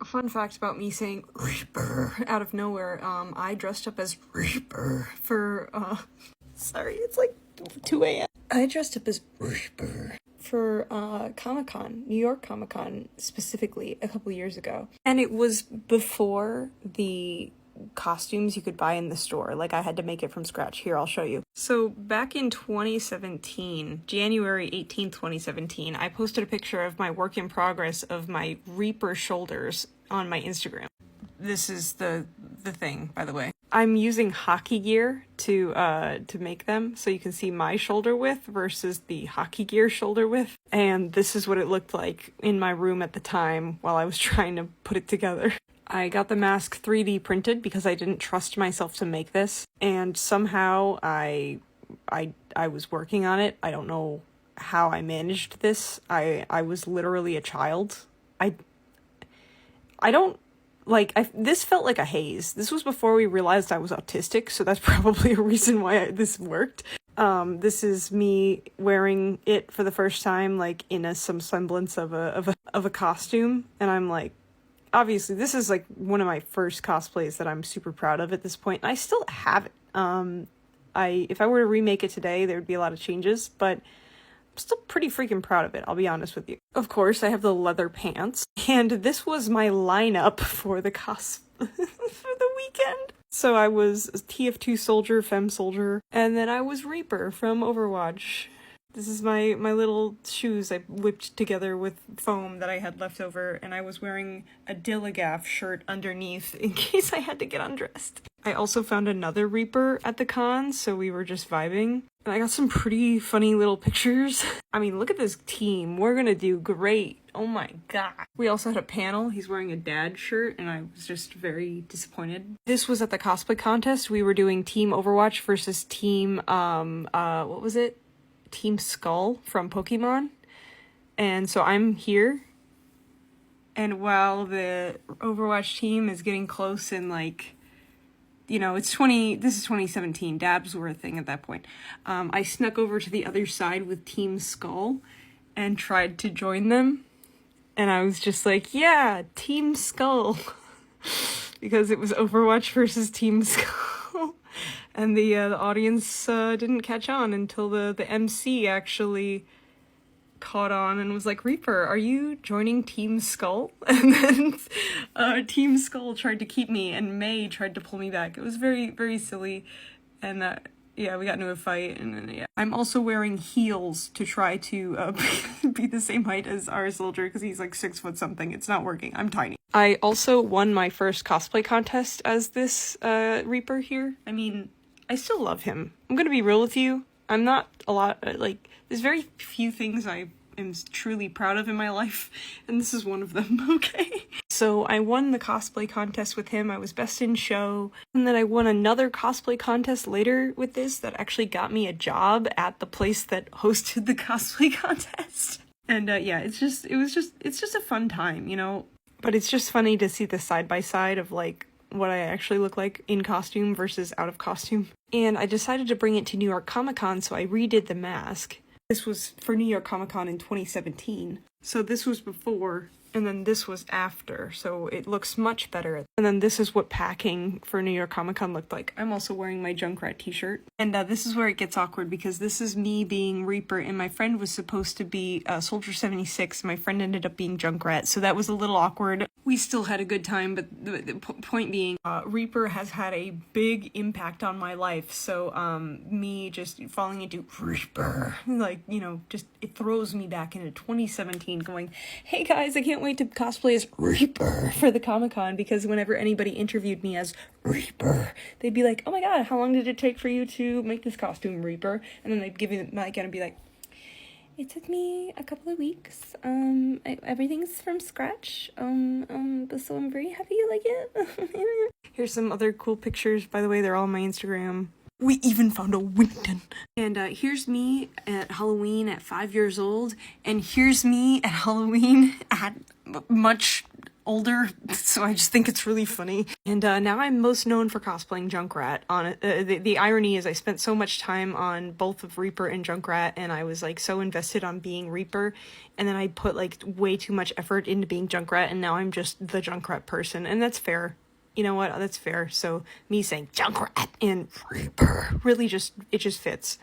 A fun fact about me saying Reaper out of nowhere, I dressed up as Reaper for, sorry, it's like 2 a.m. I dressed up as Reaper for, Comic-Con, New York Comic-Con specifically, a couple years ago. And it was before the costumes you could buy in the store. Like, I had to make it from scratch. Here, I'll show you. So back in 2017, January 18th, 2017, I posted a picture of my work in progress of my Reaper shoulders on my Instagram. This is the thing, by the way. I'm using hockey gear to make them, so you can see my shoulder width versus the hockey gear shoulder width. And this is what it looked like in my room at the time while I was trying to put it together. I got the mask 3D printed because I didn't trust myself to make this, and somehow I was working on it. I don't know how I managed this. I was literally a child. This felt like a haze. This was before we realized I was autistic, so that's probably a reason why this worked. This is me wearing it for the first time, like in some semblance of a costume, and I'm like, obviously, this is like one of my first cosplays that I'm super proud of at this point. I still have it. If I were to remake it today, there would be a lot of changes, but I'm still pretty freaking proud of it, I'll be honest with you. Of course, I have the leather pants, and this was my lineup for the for the weekend. So I was TF2 soldier, femme soldier, and then I was Reaper from Overwatch. This is my little shoes I whipped together with foam that I had left over, and I was wearing a Dilligaff shirt underneath in case I had to get undressed. I also found another Reaper at the con, so we were just vibing. And I got some pretty funny little pictures. I mean, look at this team. We're gonna do great. Oh my god. We also had a panel. He's wearing a dad shirt, and I was just very disappointed. This was at the cosplay contest. We were doing Team Overwatch versus Team, what was it? Team Skull from Pokemon. And so I'm here, and while the Overwatch team is getting close and like, you know, this is 2017, dabs were a thing at that point. I snuck over to the other side with Team Skull and tried to join them, and I was just like, yeah, Team Skull, because it was Overwatch versus Team Skull. And the audience didn't catch on until the MC actually caught on and was like, Reaper, are you joining Team Skull? And then Team Skull tried to keep me, and May tried to pull me back. It was very, very silly. And yeah, we got into a fight, and then, yeah. I'm also wearing heels to try to be the same height as our soldier, because he's like 6 foot something. It's not working. I'm tiny. I also won my first cosplay contest as this Reaper here. I mean, I still love him. I'm gonna be real with you. I'm not there's very few things I am truly proud of in my life, and this is one of them, okay? So I won the cosplay contest with him. I was best in show, and then I won another cosplay contest later with this that actually got me a job at the place that hosted the cosplay contest. And yeah, it's just a fun time, you know? But it's just funny to see the side-by-side of like what I actually look like in costume versus out of costume. And I decided to bring it to New York Comic Con, so I redid the mask. This was for New York Comic Con in 2017. So this was before, and then this was after, so it looks much better. And then this is what packing for New York Comic Con looked like. I'm also wearing my Junkrat t-shirt. And this is where it gets awkward, because this is me being Reaper, and my friend was supposed to be Soldier 76, and my friend ended up being Junkrat, so that was a little awkward. We still had a good time, but the point being, Reaper has had a big impact on my life, so me just falling into Reaper, like, you know, just, it throws me back into 2017 going, hey guys, I can't wait to cosplay as Reaper for the Comic-Con, because whenever anybody interviewed me as Reaper, they'd be like, oh my god, how long did it take for you to make this costume, Reaper? And then they'd give me the mic and be like, it took me a couple of weeks. Everything's from scratch. So I'm very happy you like it. Here's some other cool pictures, by the way, they're all on my Instagram. We even found a Winton. And here's me at Halloween at 5 years old, and here's me at Halloween at much older, so I just think it's really funny. And now I'm most known for cosplaying Junkrat. The irony is I spent so much time on both of Reaper and Junkrat, and I was like so invested on being Reaper, and then I put like way too much effort into being Junkrat, and now I'm just the Junkrat person, and that's fair. You know what? That's fair. So me saying Junkrat and Reaper really just fits.